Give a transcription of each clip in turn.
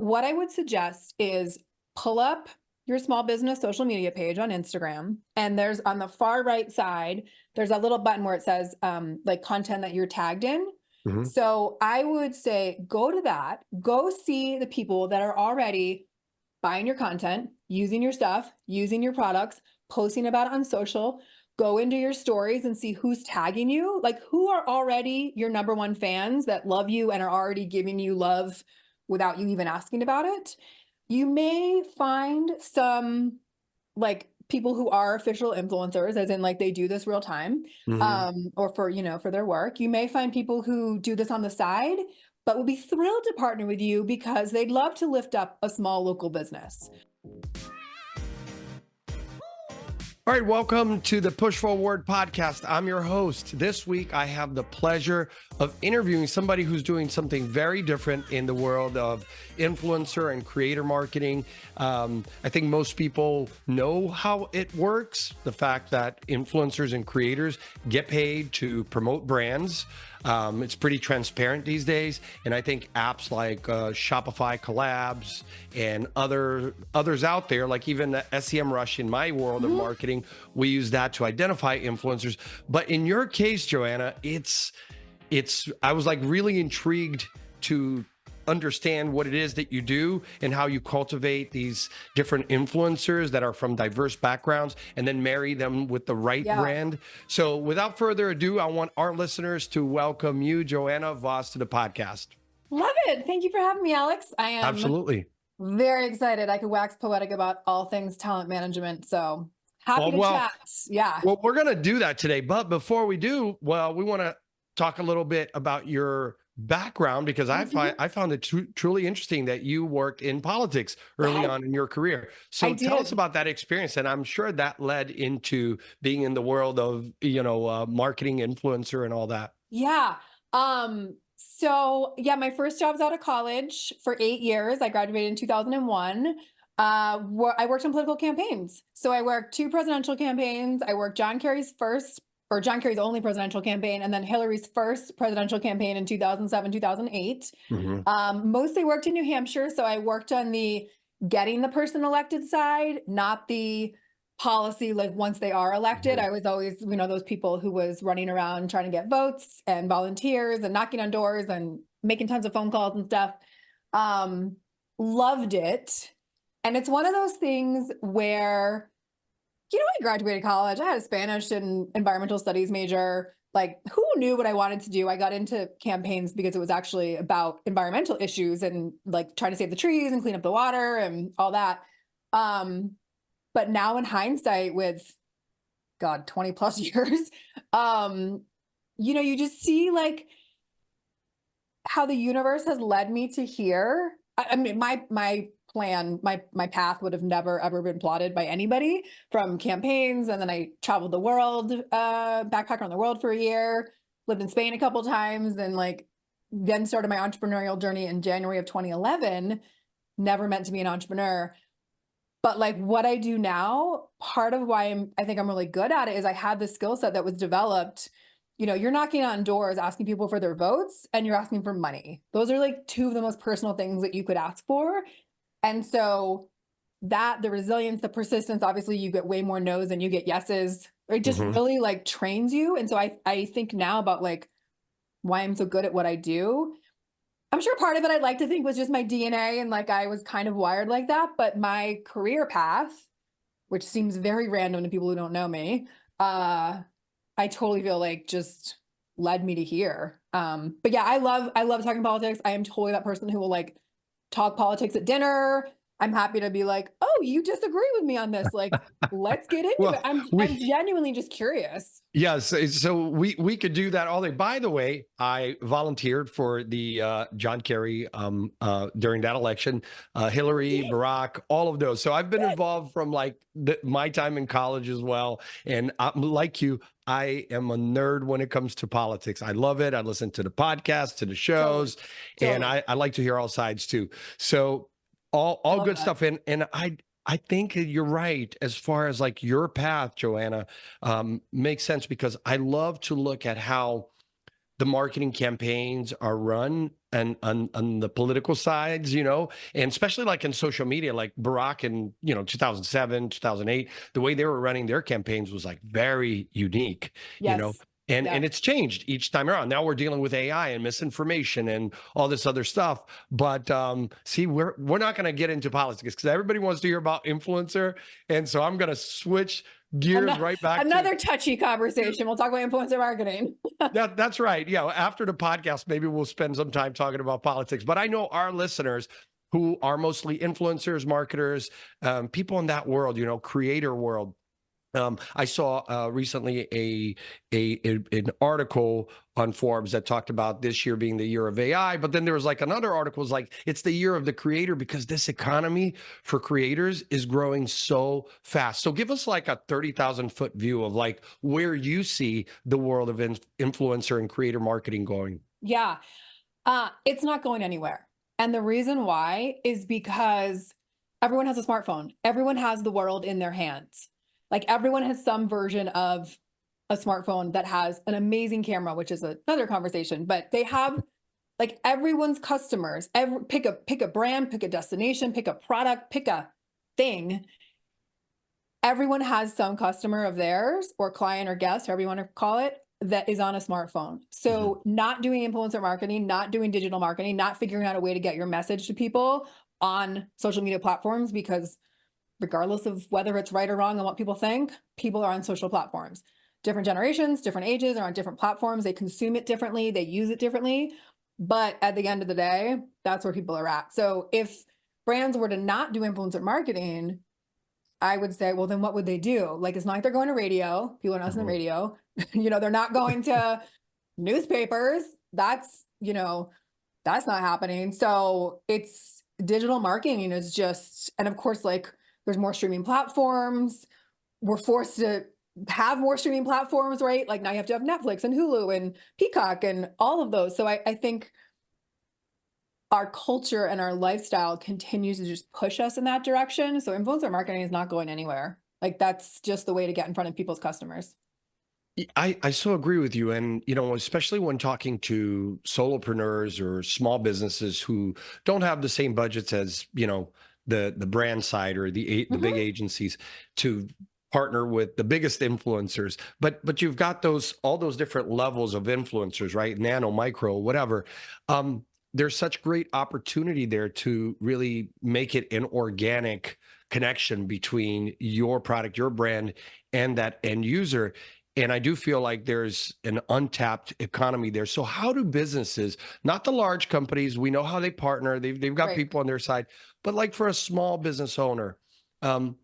what I would suggest is pull up your small business social media page on Instagram. And there's on the far right side, there's a little button where it says like content that you're tagged in. Mhm. So I would say go to that, go see the people that are already buying your content, using your stuff, using your products, posting about it on social. Go into your stories and see who's tagging you, like who are already your number one fans that love you and are already giving you love without you even asking about it. You may find some like people who are official influencers, as in like they do this real time, Mhm. or for, for their work. You may find people who do this on the side, but will be thrilled to partner with you because they'd love to lift up a small local business. All right, welcome to the Push Forward podcast. I'm your host. This week, I have the pleasure of interviewing somebody who's doing something very different in the world of influencer and creator marketing. I think most people know how it works, the fact that influencers and creators get paid to promote brands. It's pretty transparent these days, and I think apps like Shopify Collabs and others out there, like even the SEMrush in my world of marketing, we use that to identify influencers. But in your case, Johanna, it's I was like really intrigued to understand what it is that you do and how you cultivate these different influencers that are from diverse backgrounds and then marry them with the right Yeah. brand. So without further ado, I want our listeners to welcome you, Johanna Voss, to the podcast. Love it. Thank you for having me, Alex. I am Absolutely. very excited. I could wax poetic about all things talent management. So happy Oh, to well, chat. Yeah. well, we're going to do that today. But before we do, well, we want to talk a little bit about your background because I found it truly interesting that you worked in politics early Yes, on in your career. I So tell us did. about that experience, and I'm sure that led into being in the world of marketing influencer and all that. Yeah. So yeah, my first job was out of college for 8 years. I graduated in 2001. I worked on political campaigns. So I worked two presidential campaigns. I worked John Kerry's only presidential campaign, and then Hillary's first presidential campaign in 2007, 2008. Hmm. Mostly worked in New Hampshire. So I worked on the getting the person elected side, not the policy. Like once they are elected, Hmm. I was always, those people who was running around trying to get votes and volunteers and knocking on doors and making tons of phone calls and stuff. Um, Loved it. And it's one of those things where, I graduated college. I had a Spanish and environmental studies major. Like, who knew what I wanted to do? I got into campaigns because it was actually about environmental issues and like trying to save the trees and clean up the water and all that. Um, but now in hindsight, with God, 20 plus years, you just see like how the universe has led me to here. I mean, my plan, my path would have never ever been plotted by anybody from campaigns. And then I traveled the world, backpacked around the world for a year, lived in Spain a couple times, and like then started my entrepreneurial journey in January of 2011. Never meant to be an entrepreneur. But like what I do now, part of why I think I'm really good at it is I had this skill set that was developed. You're knocking on doors asking people for their votes and you're asking for money. Those are like two of the most personal things that you could ask for. And so that the resilience, the persistence, obviously you get way more no's than you get yeses. It just Hmm. really like trains you. And so I think now about like why I'm so good at what I do. I'm sure part of it I'd like to think was just my DNA and like I was kind of wired like that, but my career path, which seems very random to people who don't know me, I totally feel like just led me to here. But yeah, I love talking politics. I am totally that person who will like talk politics at dinner. I'm happy to be like, "Oh, you disagree with me on this. Like, let's get into it." Well, I'm genuinely just curious. yes, so we could do that all day. By the way, I volunteered for the John Kerry during that election, Hillary, Barack, all of those. So I've been involved from like my time in college as well. And like you, I am a nerd when it comes to politics. I love it. I listen to the podcasts, to the Totally. shows, and Totally. I like to hear all sides too. So I all love good that. stuff. And I think you're right as far as like your path, Johanna, makes sense because I love to look at how the marketing campaigns are run on the political sides, and especially like in social media, like Barack in 2007, 2008, the way they were running their campaigns was like very unique, you know. Yes. And Yeah. it's changed each time around. Now we're dealing with AI and misinformation and all this other stuff. But see, we're not going to get into politics because everybody wants to hear about influencer, and so I'm going to switch gears Ano- right back to Another touchy conversation. We'll talk about influencer marketing. that's right. Yeah. After the podcast, maybe we'll spend some time talking about politics. But I know our listeners who are mostly influencers, marketers, people in that world, creator world. I saw recently an article on Forbes that talked about this year being the year of AI, but then there was like another article was like it's the year of the creator because this economy for creators is growing so fast. So give us like a 30,000-foot view of like where you see the world of influencer and creator marketing going. Yeah. It's not going anywhere. And the reason why is because everyone has a smartphone. Everyone has the world in their hands. Like everyone has some version of a smartphone that has an amazing camera, which is another conversation, but they have like everyone's customers. Pick a brand, pick a destination, pick a product, pick a thing. Everyone has some customer of theirs or client or guest, however you want to call it, that is on a smartphone. So not doing influencer marketing, not doing digital marketing, not figuring out a way to get your message to people on social media platforms, because regardless of whether it's right or wrong and what people think, people are on social platforms. Different generations, different ages are on different platforms. They consume it differently. They use it differently. But at the end of the day, that's where people are at. So if brands were to not do influencer marketing, I would say, well, then what would they do? Like, it's not like they're going to radio. People are not listening to radio. They're not going to newspapers. That's not happening. So it's digital marketing is just, and of course, like there's more streaming platforms. We're forced to have more streaming platforms, right? Like now you have to have Netflix and Hulu and Peacock and all of those. So I think our culture and our lifestyle continues to just push us in that direction. So influencer marketing is not going anywhere. Like that's just the way to get in front of people's customers. I so agree with you. And, especially when talking to solopreneurs or small businesses who don't have the same budgets as, the brand side or the big agencies to partner with the biggest influencers. But you've got all those different levels of influencers, right? Nano, micro, whatever. There's such great opportunity there to really make it an organic connection between your product, your brand, and that end user. And I do feel like there's an untapped economy there. So how do businesses, not the large companies, we know how they partner, they've got Right. people on their side, but like for a small business owner, and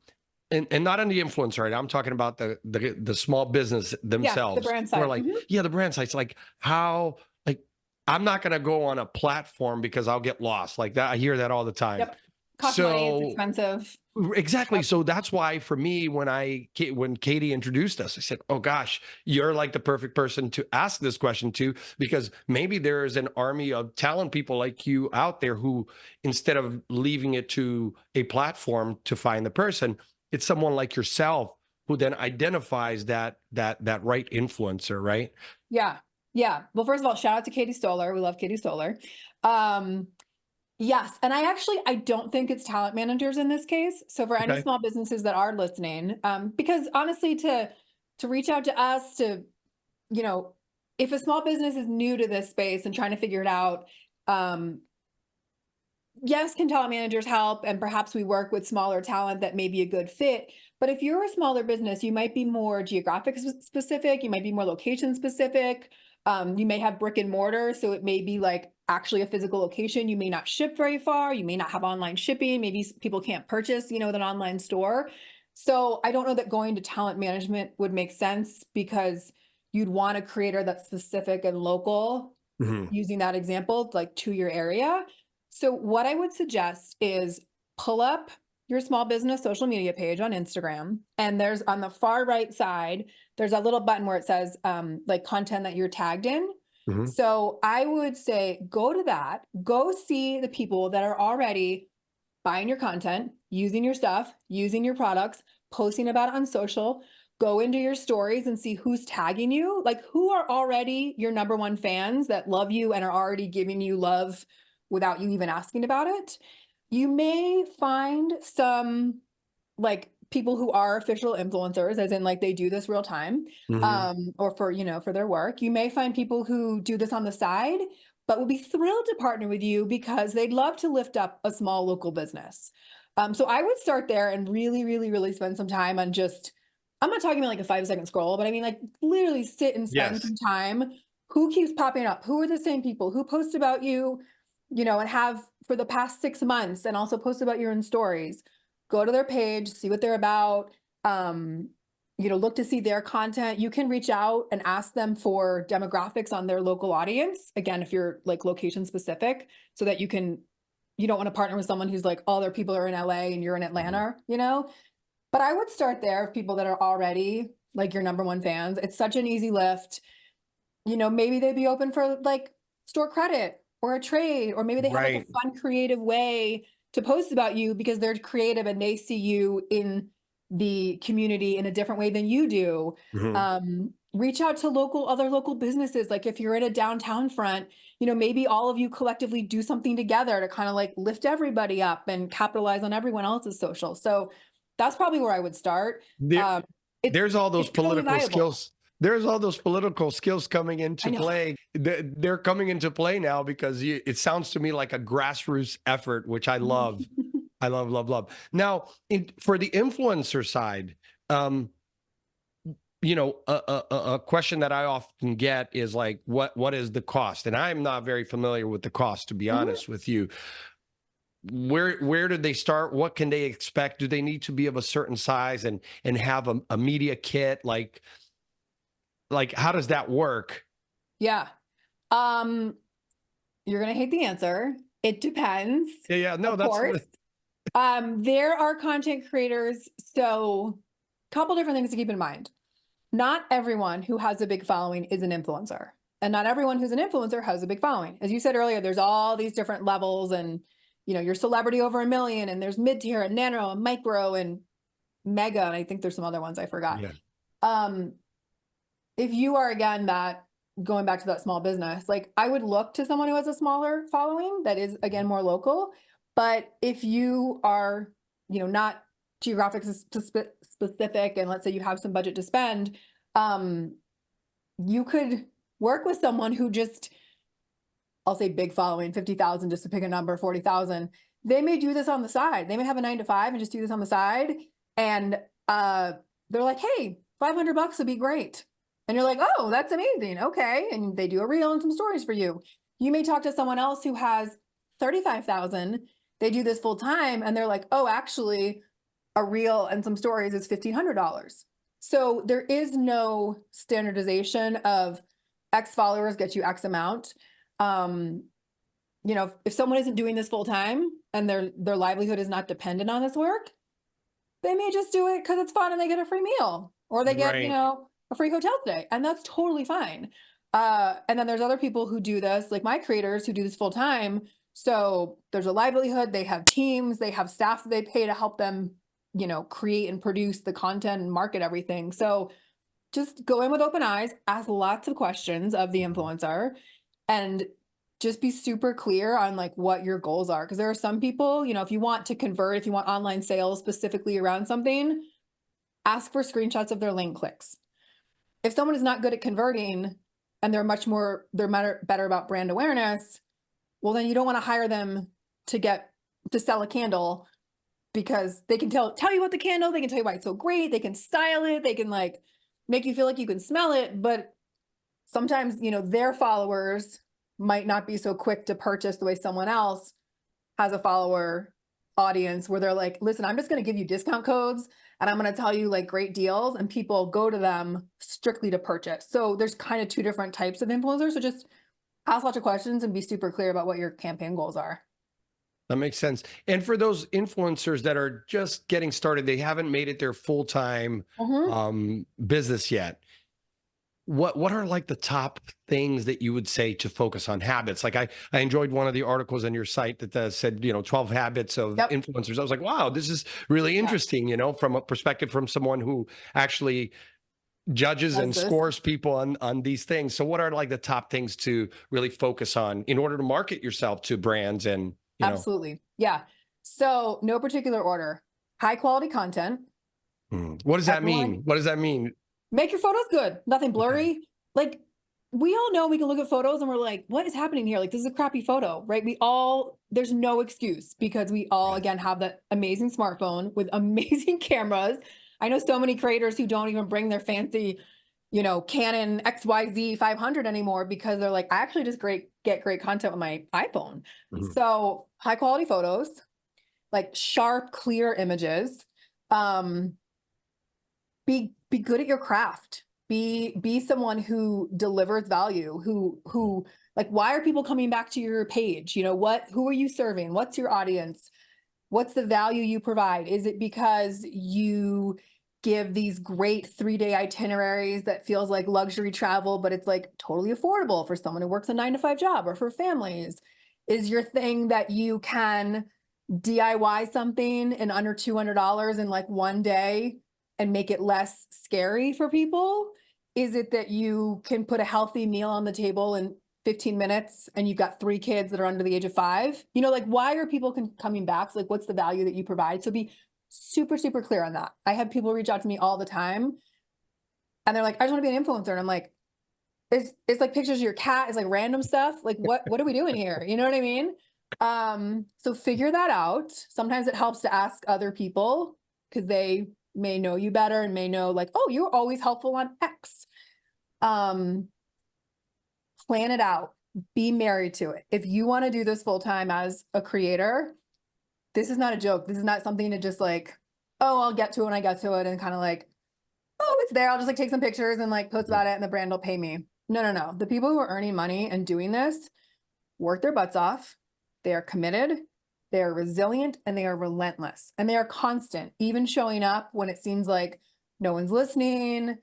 not on the influencer, right? I'm talking about the small business Yeah. The themselves. brand We're side. like, yeah, the brand sites, like how, like I'm not going to go on a platform because I'll get lost like that. I hear that all the time. Yep. Cost money. It's So expensive. exactly. Yep. So that's why for me, when Katie introduced us, I said, "Oh gosh, you're like the perfect person to ask this question to, because maybe there is an army of talent people like you out there who, instead of leaving it to a platform to find the person, it's someone like yourself who then identifies that right influencer, right?" Yeah. Yeah. Well, first of all, shout out to Katie Stoller. We love Katie Stoller. Um, yes. And I don't think it's talent managers in this case. So for any Okay. small businesses that are listening, because honestly, to reach out to us you know, if a small business is new to this space and trying to figure it out, um, yes, can talent managers help? And perhaps we work with smaller talent that may be a good fit. But if you're a smaller business, you might be more geographic specific, you might be more location specific. You may have brick and mortar. So it may be like actually a physical location. You may not ship very far. You may not have online shipping. Maybe people can't purchase, with an online store. So I don't know that going to talent management would make sense because you'd want a creator that's specific and local, Mhm. using that example, like to your area. So what I would suggest is pull up your small business social media page on Instagram, and there's on the far right side, there's a little button where it says like content that you're tagged in. Mhm. So I would say go to that, go see the people that are already buying your content, using your stuff, using your products, posting about it on social. go into your stories and see who's tagging you, like who are already your number one fans that love you and are already giving you love without you even asking about it. You may find some like people who are official influencers, as in like they do this real time, Mhm. or for, for their work. You may find people who do this on the side, but would be thrilled to partner with you because they'd love to lift up a small local business. So I would start there and really, really, really spend some time on just, I'm not talking about like a 5-second scroll, but I mean like literally sit and spend Yes. some time. Who keeps popping up? Who are the same people? Who post about you, and have for the past 6 months and also post about you in stories? Go to their page, see what they're about. Um, look to see their content. You can reach out and ask them for demographics on their local audience. Again, if you're like location specific, so that you don't want to partner with someone who's like all their people are in LA and you're in Mhm. Atlanta. But I would start there with people that are already like your number one fans. It's such an easy lift. Maybe they'd be open for like store credit or a trade, or maybe they have like a Right. fun, creative way to post about you because they're creative and they see you in the community in a different way than you do. Mhm. Reach out to other local businesses. Like if you're in a downtown front, maybe all of you collectively do something together to kind of like lift everybody up and capitalize on everyone else's social. So that's probably where I would start. There, Um, it's there's all those it's totally political viable. skills. There's all those political skills coming I into know. play. They're coming into play now because it sounds to me like a grassroots effort, which I love. I love, love, love. Now, for the influencer side, um, a question that I often get is like, what is the cost? And I'm not very familiar with the cost, to be Mhm. honest with you. Where did they start? What can they expect? Do they need to be of a certain size and have a media kit? Like how does that work? Yeah. Um, you're gonna hate the answer. It depends, Yeah, yeah, no, of that's course. There are content creators, so a couple different things to keep in mind. Not everyone who has a big following is an influencer, and not everyone who's an influencer has a big following. As you said earlier, there's all these different levels, and your celebrity over 1 million, and there's mid-tier and nano and micro and mega, and I think there's some other ones I forgot. yeah, Um, if you are again that going back to that small business, like I would look to someone who has a smaller following that is again more local. But if you are, not geographic specific, and let's say you have some budget to spend, um, you could work with someone who just, I'll say big following, 50,000, just to pick a number, 40,000. They may do this on the side. They may have a 9 to 5 and just do this on the side. And they're like, hey, $500 would be great. And you're like, oh, that's amazing. Okay. And they do a reel and some stories for you. You may talk to someone else who has 35,000. They do this full time and they're like, oh, actually, a reel and some stories is $1,500. So there is no standardization of X followers get you X amount. Um, if someone isn't doing this full time and their livelihood is not dependent on this work, they may just do it because it's fun and they get a free meal or they get, right. a free hotel stay, and that's totally fine. And then there's other people who do this, like my creators who do this full time. So there's a livelihood, they have teams, they have staff that they pay to help them, create and produce the content and market everything. So just go in with open eyes, ask lots of questions of the Mhm. influencer, and just be super clear on like what your goals are. Because there are some people, if you want to convert, if you want online sales specifically around something, ask for screenshots of their link clicks. If someone is not good at converting and they're better about brand awareness, well, then you don't want to hire them to sell a candle because they can tell you about the candle, they can tell you why it's so great, they can style it, they can like make you feel like you can smell it, but sometimes, their followers might not be so quick to purchase the way someone else has a follower audience where they're like, listen, I'm just going to give you discount codes and I'm going to tell you like great deals, and people go to them strictly to purchase. So there's kind of two different types of influencers. So just ask lots of questions and be super clear about what your campaign goals are. That makes sense. And for those influencers that are just getting started, they haven't made it their full-time Mhm. business yet. what are like the top things that you would say to focus on habits? Like I enjoyed one of the articles on your site that said, 12 habits of Yep. influencers. I was like, wow, this is really Yeah. interesting, from a perspective from someone who actually judges Does and this. scores people on these things. So what are like the top things to really focus on in order to market yourself to brands and, Absolutely. Yeah. So no particular order. High quality content. what does that Everyone mean? What does that mean? make your photos good. Nothing Okay. blurry. Like we all know we can look at photos and we're like, what is happening here? Like this is a crappy photo, right? There's no excuse because we all Yes. again have that amazing smartphone with amazing cameras. I know so many creators who don't even bring their fancy, Canon XYZ 500 anymore because they're like, I actually just get great content with my iPhone. Mhm. So high quality photos, like sharp, clear images. Um, be good at your craft. Be someone who delivers value, who like why are people coming back to your page? Who are you serving? What's your audience? What's the value you provide? Is it because you give these great 3-day itineraries that feels like luxury travel, but it's like totally affordable for someone who works a 9-to-5 job or for families? Is your thing that you can DIY something in under $200 in like one day and make it less scary for people? Is it that you can put a healthy meal on the table in 15 minutes and you've got 3 kids that are under the age of 5? Like why are people coming back? So, like, what's the value that you provide? So be super, super clear on that. I have people reach out to me all the time and they're like, I just want to be an influencer. And I'm like, it's like pictures of your cat, is like random stuff. Like what are we doing here? You know what I mean? So figure that out. Sometimes it helps to ask other people because they may know you better and may know like, oh, you're always helpful on X. Um, Plan it out. Be married to it. If you want to do this full time as a creator, this is not a joke. This is not something to just like, oh, I'll get to it when I get to it and kind of like, oh, it's there. I'll just like take some pictures and like post about it and the brand will pay me. No, no, no. The people who are earning money and doing this work their butts off. They are committed, they are resilient, and they are relentless. And they are constant, even showing up when it seems like no one's listening.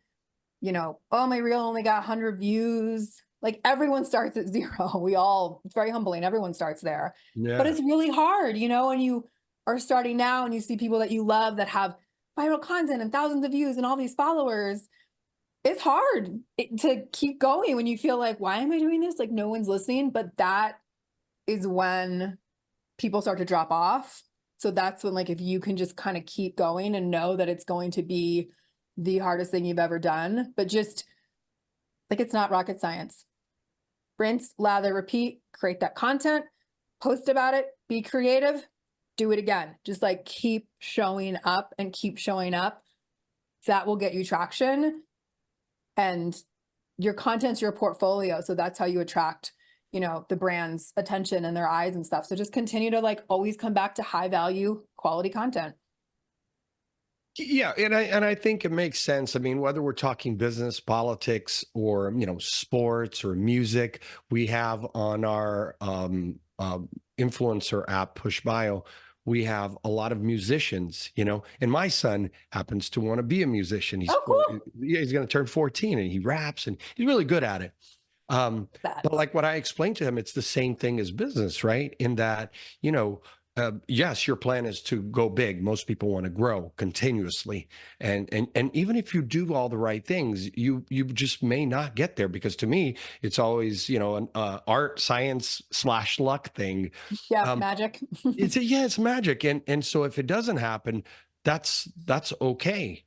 Oh, my reel only got 100 views. Like everyone starts at 0. It's very humbling. Everyone starts there. But Yeah. it's really hard, and you are starting now and you see people that you love that have viral content and thousands of views and all these followers. It's hard to keep going when you feel like, why am I doing this? Like no one's listening. But that is when people start to drop off. So that's when, like, if you can just kind of keep going and know that it's going to be the hardest thing you've ever done, but just like it's not rocket science. Rinse, lather, repeat, create that content, post about it, be creative, do it again. Just like keep showing up and keep showing up. That will get you traction. And your content's your portfolio. So that's how you attract, the brand's attention and their eyes and stuff. So just continue to like always come back to high value, quality content. Yeah, and I think it makes sense. I mean, whether we're talking business, politics, or sports or music, we have on our influencer app Push Bio, we have a lot of musicians. And my son happens to want to be a musician. He's Oh, cool. yeah, he's going to turn 14, and he raps, and he's really good at it. That. But like what I explained to him, it's the same thing as business, right? In that, yes, your plan is to go big. Most people want to grow continuously, and even if you do all the right things, you just may not get there. Because to me, it's always an art, science / luck thing. Yeah, Um, magic. it's magic, and so if it doesn't happen, that's okay.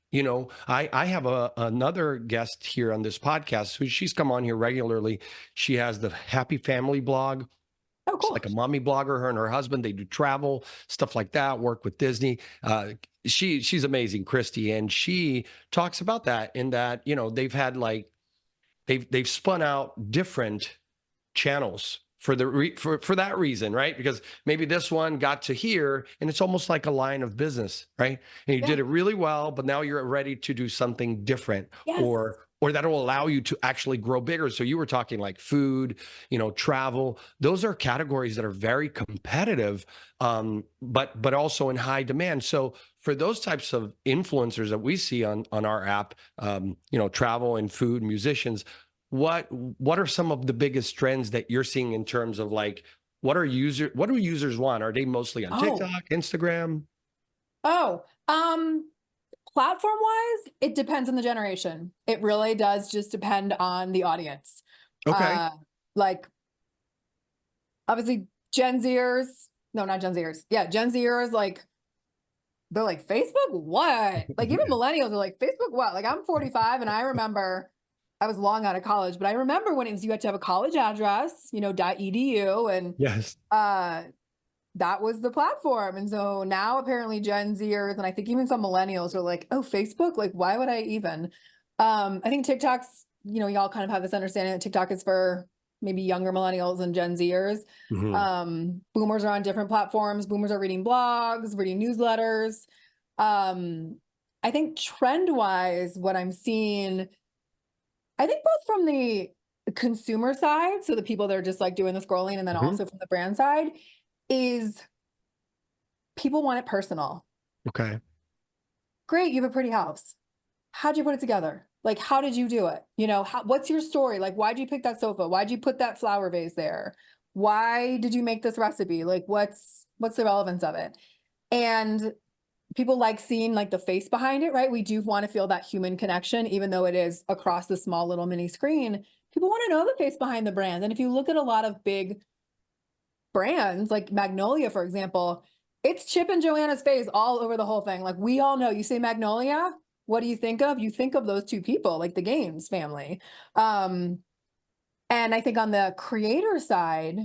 I have another guest here on this podcast who she's come on here regularly. She has the Happy Family blog. Oh, She's cool. like a mommy blogger. Her and her husband, they do travel, stuff like that, work with Disney. She's amazing, Christy, and she talks about that in that, they've had like they've spun out different channels for that reason, right? Because maybe this one got to here and it's almost like a line of business, right? And you Yeah. did it really well, but now you're ready to do something different, Yes. or or that'll allow you to actually grow bigger. So you were talking like food, travel. Those are categories that are very competitive, but also in high demand. So for those types of influencers that we see on our app, travel and food, musicians, what are some of the biggest trends that you're seeing in terms of like what do users want? Are they mostly on Oh, TikTok, Instagram? oh, platform wise, it depends on the generation. It really does just depend on the audience. Okay. Uh, like obviously Gen Zers, no, not Gen Zers. Yeah, Gen Zers, like they're like, Facebook, what? Like even millennials are like, Facebook, what? Like I'm 45 and I remember I was long out of college, but I remember when it was you had to have a college address, .edu, and Yes. uh that was the platform. And so now apparently Gen Zers and I think even some millennials are like, oh, Facebook, like why would I even? I think TikTok's, y'all kind of have this understanding that TikTok is for maybe younger millennials and Gen Zers. Mhm. Boomers are on different platforms. Boomers are reading blogs, reading newsletters. I think trend wise, what I'm seeing, I think both from the consumer side, so the people that are just like doing the scrolling, and then Mhm. also from the brand side, is people want it personal. Okay. Great, you have a pretty house. How'd you put it together? Like, how did you do it? What's your story? Like, why'd you pick that sofa? Why'd you put that flower vase there? Why did you make this recipe? Like, what's the relevance of it? And people like seeing like the face behind it, right? We do want to feel that human connection, even though it is across the small little mini screen. People want to know the face behind the brand. And if you look at a lot of big brands like Magnolia, for example, it's Chip and Joanna's face all over the whole thing. Like we all know, you say Magnolia, what do you think of? You think of those two people, like the Gaines family. Um, and I think on the creator side,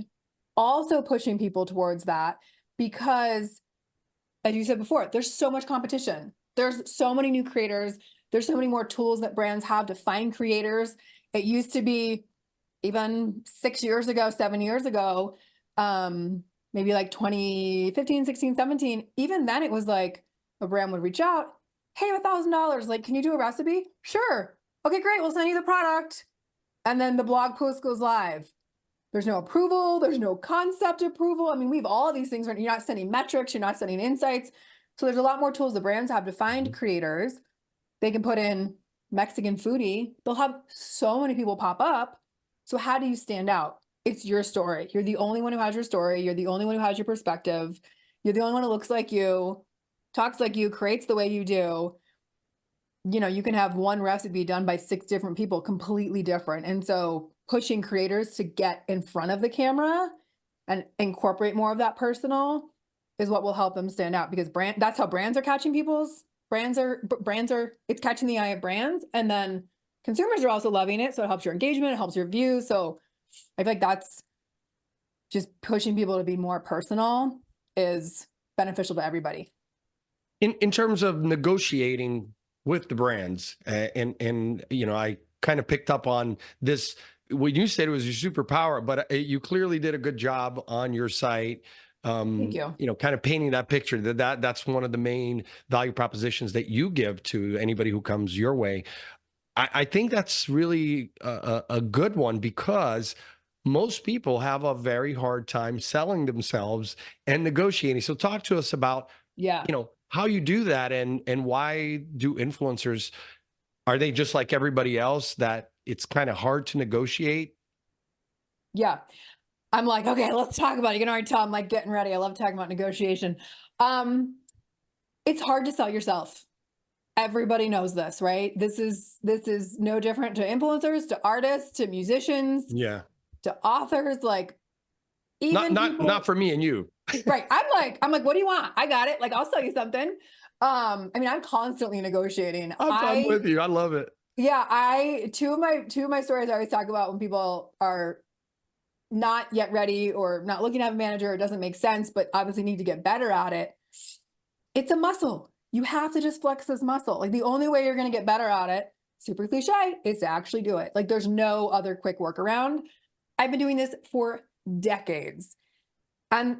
also pushing people towards that because, as you said before, there's so much competition. There's so many new creators. There's so many more tools that brands have to find creators. It used to be even 6 years ago, 7 years ago, maybe like 2015, 16, 17, even then it was like a brand would reach out. Hey, $1,000. Like, can you do a recipe? Sure. Okay, great. We'll send you the product. And then the blog post goes live. There's no approval. There's no concept approval. I mean, we have all of these things. You're not sending metrics. You're not sending insights. So there's a lot more tools the brands have to find Mhm. creators. They can put in Mexican foodie. They'll have so many people pop up. So how do you stand out? It's your story. You're the only one who has your story. You're the only one who has your perspective. You're the only one who looks like you, talks like you, creates the way you do. You can have one recipe done by 6 different people, completely different. And so pushing creators to get in front of the camera and incorporate more of that personal is what will help them stand out because that's how brands are catching it's catching the eye of brands, and then consumers are also loving it. So it helps your engagement, it helps your views. So I feel like that's just pushing people to be more personal is beneficial to everybody. In terms of negotiating with the brands, and I kind of picked up on this when you said it was your superpower, but you clearly did a good job on your site. Thank you. Kind of painting that picture that's one of the main value propositions that you give to anybody who comes your way. I think that's really a good one because most people have a very hard time selling themselves and negotiating. So talk to us about Yeah. how you do that, and why do influencers, are they just like everybody else that it's kind of hard to negotiate? Yeah. I'm like, okay, let's talk about it. You can already tell I'm like getting ready. I love talking about negotiation. Um, it's hard to sell yourself. Everybody knows this, right? This is no different to influencers, to artists, to musicians, Yeah. to authors, like Not even not not people, for me and you. right? I'm like, what do you want? I got it. Like, I'll sell you something. I mean, I'm constantly negotiating. I'm with you. I love it. Yeah, two of my stories I always talk about when people are not yet ready or not looking to have a manager, it doesn't make sense, but obviously need to get better at it. It's a muscle. You have to just flex this muscle. Like the only way you're going to get better at it, super cliche, is to actually do it. Like there's no other quick workaround. I've been doing this for decades. And,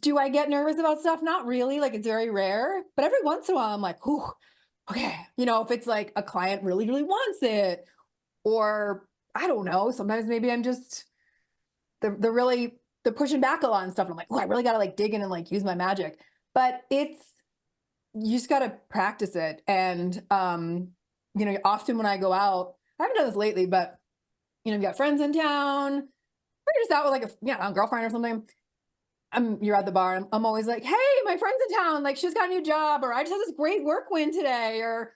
do I get nervous about stuff? Not really. Like it's very rare. But every once in a while, I'm like, whew, okay, if it's like a client really, really wants it, or I don't know, sometimes maybe I'm just they're pushing back a lot and stuff. And I'm like, oh, I really gotta like dig in and like use my magic. But you just gotta practice it. And often when I go out, I haven't done this lately, but you've got friends in town, or you're just out with like a girlfriend or something. You're at the bar. I'm always like, hey, my friend's in town. Like, she's got a new job, or I just had this great work win today, or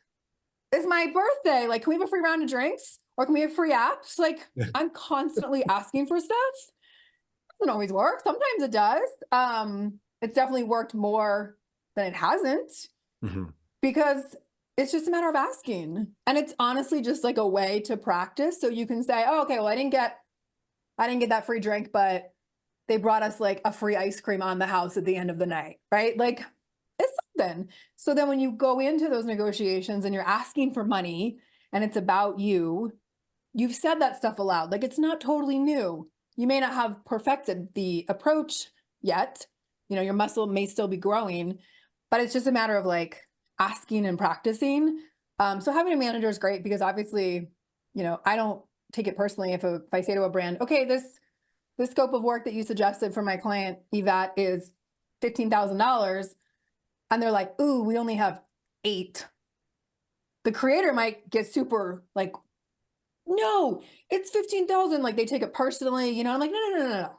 it's my birthday. Like, can we have a free round of drinks, or can we have free apps? Like, I'm constantly asking for stuff. Doesn't always work. Sometimes it does. It's definitely worked more than it hasn't, Mhm. because it's just a matter of asking, and it's honestly just like a way to practice. So you can say, oh, okay, well, I didn't get that free drink, but they brought us like a free ice cream on the house at the end of the night, right? Like, it's something. So then when you go into those negotiations and you're asking for money and it's about you, you've said that stuff aloud. Like, it's not totally new. You may not have perfected the approach yet. Your muscle may still be growing, but it's just a matter of like asking and practicing. So having a manager is great, because obviously, I don't take it personally if I say to a brand, okay, the scope of work that you suggested for my client Yvette is $15,000, and they're like, ooh, we only have 8. The creator might get super like, no, it's 15,000. Like, they take it personally, I'm like, no, no, no, no, no.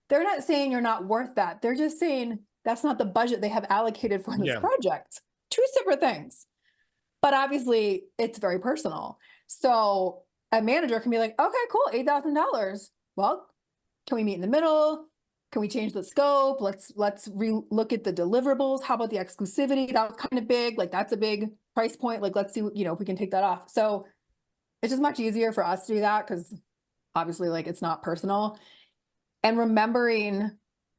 They're not saying you're not worth that. They're just saying that's not the budget they have allocated for this Yeah. project. Two separate things. But obviously, it's very personal. So a manager can be like, okay, cool, $8,000. Well, can we meet in the middle? Can we change the scope? Let's look at the deliverables. How about the exclusivity? That was kind of big. Like, that's a big price point. Like, let's see, if we can take that off. So it's just much easier for us to do that, because obviously, like, it's not personal. And remembering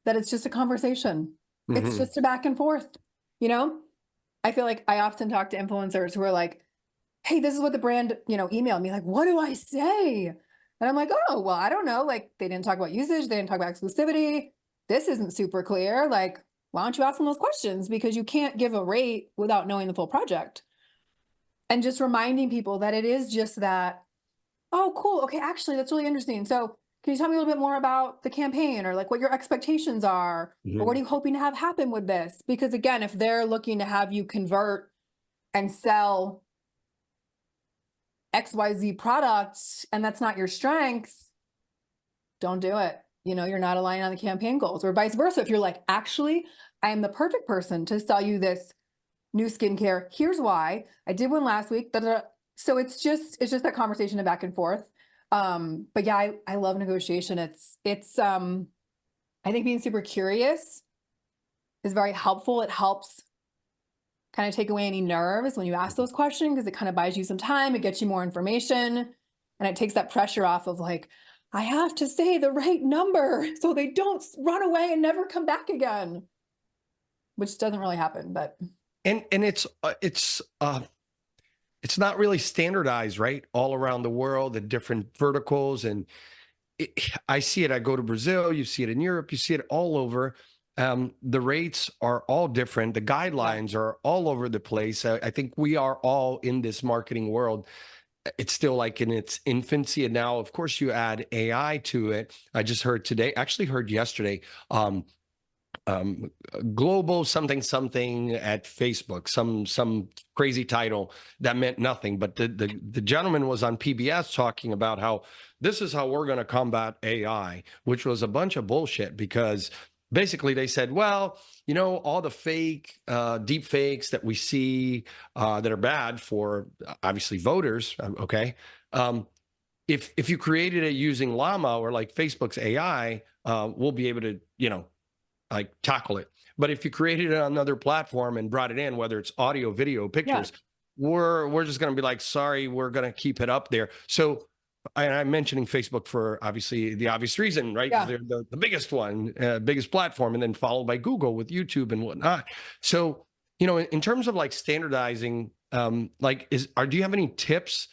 that it's just a conversation. It's Mhm. just a back and forth. You know, I feel like I often talk to influencers who are like, hey, this is what the brand, emailed me. Like, what do I say? And I'm like, oh, well, I don't know. Like, they didn't talk about usage. They didn't talk about exclusivity. This isn't super clear. Like, why don't you ask them those questions? Because you can't give a rate without knowing the full project. And just reminding people that it is just that, oh, cool. Okay, actually, that's really interesting. So can you tell me a little bit more about the campaign, or like what your expectations are? Or what are Mhm. you hoping to have happen with this? Because again, if they're looking to have you convert and sell XYZ products and that's not your strength, don't do it. You're not aligning on the campaign goals, or vice versa. If you're like, actually, I am the perfect person to sell you this new skincare. Here's why. I did one last week. Da, da, da. So it's just that conversation of back and forth. But yeah, I love negotiation. It's I think being super curious is very helpful. It helps kind of take away any nerves when you ask those questions, because it kind of buys you some time, it gets you more information, and it takes that pressure off of like, I have to say the right number so they don't run away and never come back again, which doesn't really happen, but And it's not really standardized, right? All around the world, the different verticals. And I see it. I go to Brazil, you see it in Europe, you see it all over. The rates are all different. The yeah. guidelines are all over the place. I think we are all in this marketing world. It's still like in its infancy. And now, of course, you add AI to it. I just heard today, actually heard yesterday, um, global something something at Facebook, some crazy title that meant nothing. But the gentleman was on PBS talking about how this is how we're going to combat AI, which was a bunch of bullshit, because basically they said, well, all the fake deep fakes that we see that are bad for obviously voters. Okay. If you created it using Llama or like Facebook's AI, we'll be able to, like tackle it. But if you created it on another platform and brought it in, whether it's audio, video, Yeah. pictures, we're just going to be like, sorry, we're going to keep it up there. So I'm mentioning Facebook for obviously the obvious reason, right? Because Yeah. they're the biggest one, biggest platform, and then followed by Google with YouTube and whatnot. So, in terms of like standardizing, like do you have any tips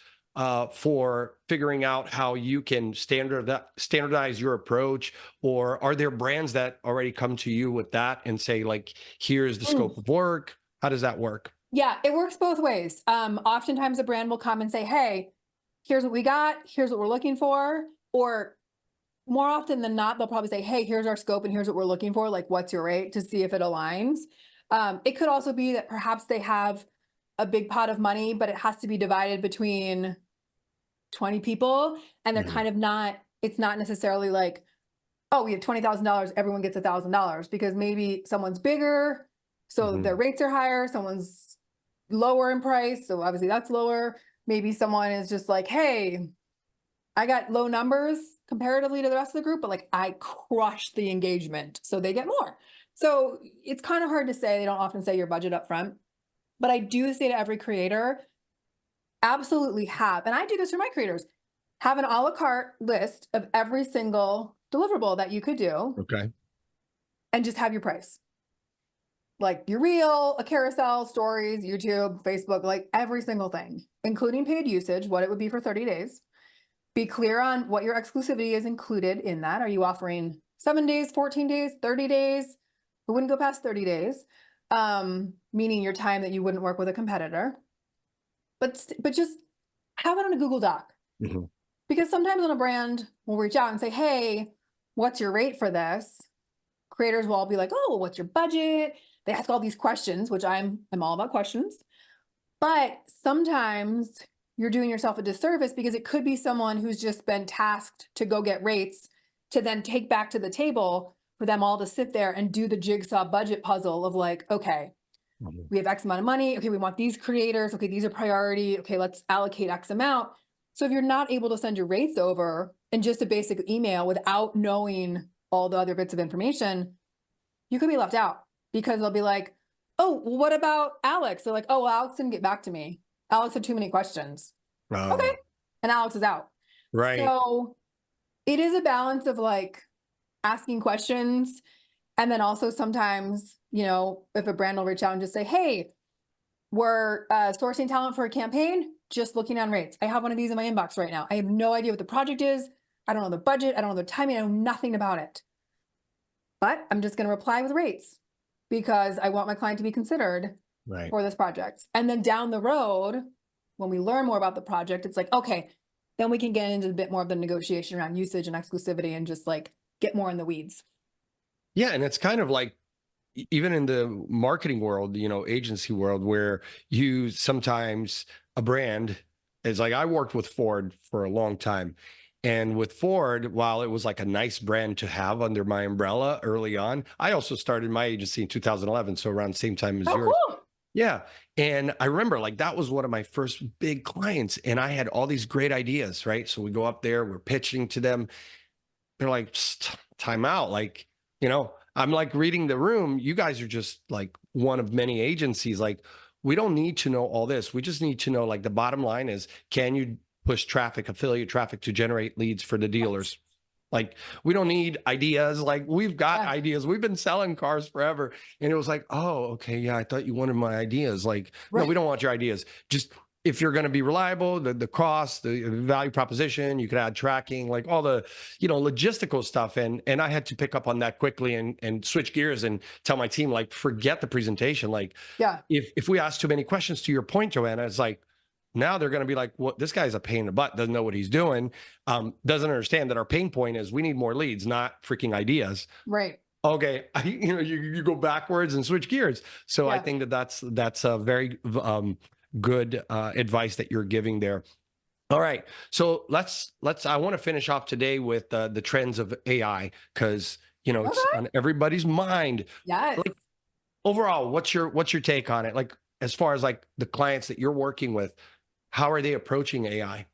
for figuring out how you can standardize your approach? Or are there brands that already come to you with that and say, like, here's the Mm. scope of work? How does that work? Yeah, it works both ways. Oftentimes a brand will come and say, hey, here's what we got, here's what we're looking for. Or more often than not, they'll probably say, hey, here's our scope and here's what we're looking for. Like, what's your rate, to see if it aligns. It could also be that perhaps they have a big pot of money, but it has to be divided between 20 people. And they're Mhm. kind of not, it's not necessarily like, oh, we have $20,000, everyone gets $1,000, because maybe someone's bigger, so their Mhm. rates are higher, someone's lower in price, so obviously that's lower. Maybe someone is just like, hey, I got low numbers comparatively to the rest of the group, but like I crushed the engagement, so they get more. So it's kind of hard to say. They don't often say your budget up front, but I do say to every creator, absolutely have, and I do this for my creators, have an a la carte list of every single deliverable that you could do Okay. and just have your price. Like your reel, a carousel, stories, YouTube, Facebook, like every single thing, including paid usage, what it would be for 30 days. Be clear on what your exclusivity is included in that. Are you offering 7 days, 14 days, 30 days? We wouldn't go past 30 days, meaning your time that you wouldn't work with a competitor. But just have it on a Google Doc, Mhm. because sometimes when a brand will reach out and say, hey, what's your rate for this? Creators will all be like, oh, well, what's your budget? They ask all these questions, which I'm all about questions. But sometimes you're doing yourself a disservice, because it could be someone who's just been tasked to go get rates to then take back to the table for them all to sit there and do the jigsaw budget puzzle of like, okay, Mhm. we have X amount of money. Okay, we want these creators. Okay, these are priority. Okay, let's allocate X amount. So if you're not able to send your rates over in just a basic email without knowing all the other bits of information, you could be left out, because they'll be like, oh, well, what about Alex? They're like, oh, well, Alex didn't get back to me. Alex had too many questions. Okay. Oh, And Alex is out. right. So it is a balance of like asking questions. And then also sometimes, if a brand will reach out and just say, hey, we're sourcing talent for a campaign, just looking on rates. I have one of these in my inbox right now. I have no idea what the project is. I don't know the budget. I don't know the timing. I know nothing about it. But I'm just going to reply with rates, because I want my client to be considered Right. for this project. And then down the road, when we learn more about the project, it's like, okay, then we can get into a bit more of the negotiation around usage and exclusivity and just like get more in the weeds. Yeah, and it's kind of like even in the marketing world, agency world, where you sometimes a brand is like, I worked with Ford for a long time. And with Ford, while it was like a nice brand to have under my umbrella early on, I also started my agency in 2011. So around the same time as Oh, yours. cool. Yeah. And I remember like that was one of my first big clients. And I had all these great ideas, right? So we go up there, we're pitching to them. They're like, time out. Like, I'm like reading the room. You guys are just like one of many agencies. Like, we don't need to know all this. We just need to know, like, the bottom line is, can you push traffic, affiliate traffic to generate leads for the Right. dealers? Like, we don't need ideas. Like, we've got Yeah. ideas. We've been selling cars forever. And it was like, oh, okay. Yeah. I thought you wanted my ideas. Like, no, we Right. don't want your ideas. Just, if you're going to be reliable, the cost, the value proposition, you could add tracking, like all the, logistical stuff. And I had to pick up on that quickly and switch gears and tell my team, like, forget the presentation. Like, Yeah. if we ask too many questions, to your point, Johanna, it's like, now they're going to be like, well, this guy's a pain in the butt, doesn't know what he's doing, doesn't understand that our pain point is we need more leads, not freaking ideas. Right. Okay, you go backwards and switch gears. So I Yeah. think that's a very good advice that you're giving there. All right, so let's. I want to finish off today with the trends of AI, because it's Okay. on everybody's mind. Yes. Like, overall, what's your take on it? Like, as far as like the clients that you're working with, how are they approaching AI?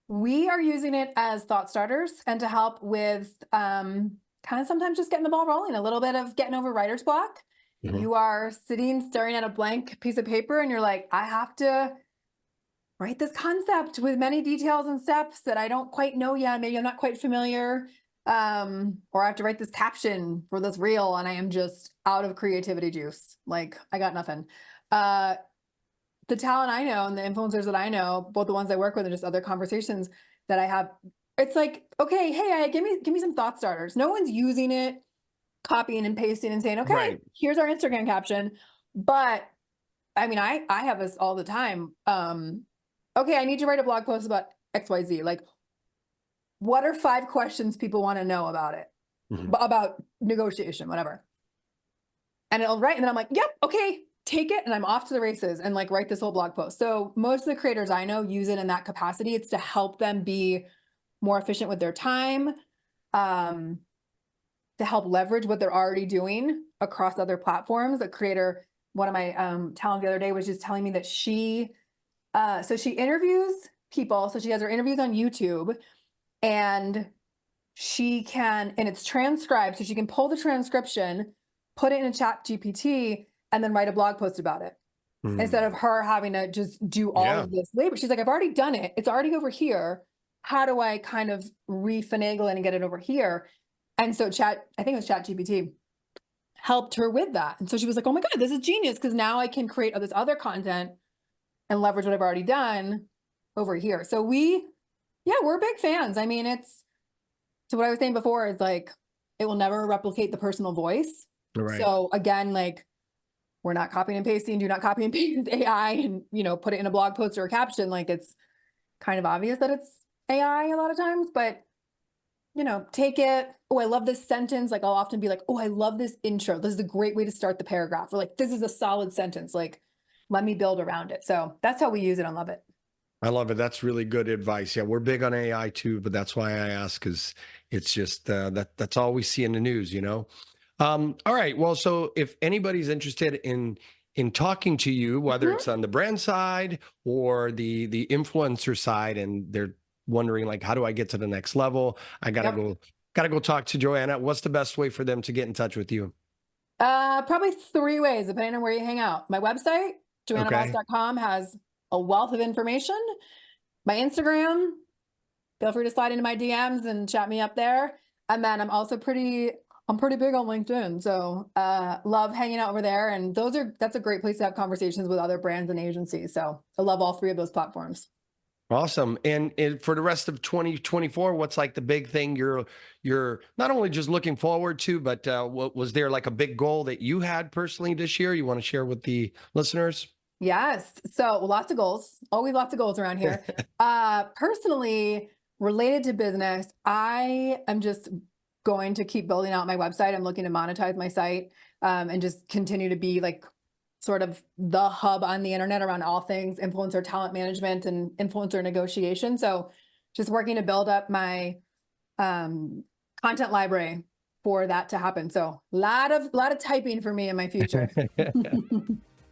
We are using it as thought starters and to help with kind of sometimes just getting the ball rolling, a little bit of getting over writer's block. Mhm. You are sitting staring at a blank piece of paper and you're like, I have to write this concept with many details and steps that I don't quite know yet. Maybe I'm not quite familiar. Or I have to write this caption for this reel and I am just out of creativity juice. Like I got nothing. Uh, the talent I know and the influencers that I know, both the ones I work with and just other conversations that I have, it's like, okay, hey, give me some thought starters. No one's using it, copying and pasting and saying, okay, Right. here's our Instagram caption. But I mean, I have this all the time. Okay, I need to write a blog post about XYZ. Like, what are 5 questions people want to know about it? Mhm. About negotiation, whatever. And it'll write, and then I'm like, yep, okay, take it. And I'm off to the races and like write this whole blog post. So most of the creators I know use it in that capacity. It's to help them be more efficient with their time, to help leverage what they're already doing across other platforms. A creator, one of my talent the other day was just telling me that so she interviews people. So she has her interviews on YouTube, and and it's transcribed. So she can pull the transcription, put it in a chat GPT, and then write a blog post about it. Instead of her having to just do all Yeah. of this labor. She's like, I've already done it. It's already over here. How do I kind of refinagle it and get it over here? And so I think it was Chat GPT helped her with that. And so she was like, oh my God, this is genius. Because now I can create this other content and leverage what I've already done over here. So we're big fans. I mean, so what I was saying before is like, it will never replicate the personal voice. Right. So again, like, we're not copying and pasting. Do not copy and paste AI and, put it in a blog post or a caption. Like, it's kind of obvious that it's AI a lot of times, but take it. Oh, I love this sentence. Like, I'll often be like, oh, I love this intro. This is a great way to start the paragraph. Or like, this is a solid sentence. Like, let me build around it. So that's how we use it. I love it. I love it. That's really good advice. Yeah, we're big on AI too, but that's why I ask, because it's just that's all we see in the news. All right. Well, so if anybody's interested in talking to you, whether it's on the brand side or the influencer side, and they're wondering like, how do I get to the next level? I gotta go talk to Johanna. What's the best way for them to get in touch with you? Probably 3 ways, depending on where you hang out. My website, Okay. johannavoss.com, has a wealth of information. My Instagram, feel free to slide into my DMs and chat me up there. And then I'm pretty big on LinkedIn. So love hanging out over there. And that's a great place to have conversations with other brands and agencies. So I love all 3 of those platforms. Awesome. And for the rest of 2024, what's like the big thing you're not only just looking forward to, but what was there like a big goal that you had personally this year you want to share with the listeners? Yes. So lots of goals, always lots of goals around here. Personally, related to business, I am just going to keep building out my website. I'm looking to monetize my site and just continue to be like sort of the hub on the internet around all things influencer talent management and influencer negotiation. So just working to build up my content library for that to happen. So lot of typing for me in my future.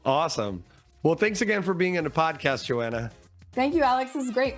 Awesome. Well, thanks again for being in the podcast, Johanna. Thank you, Alex. This is great.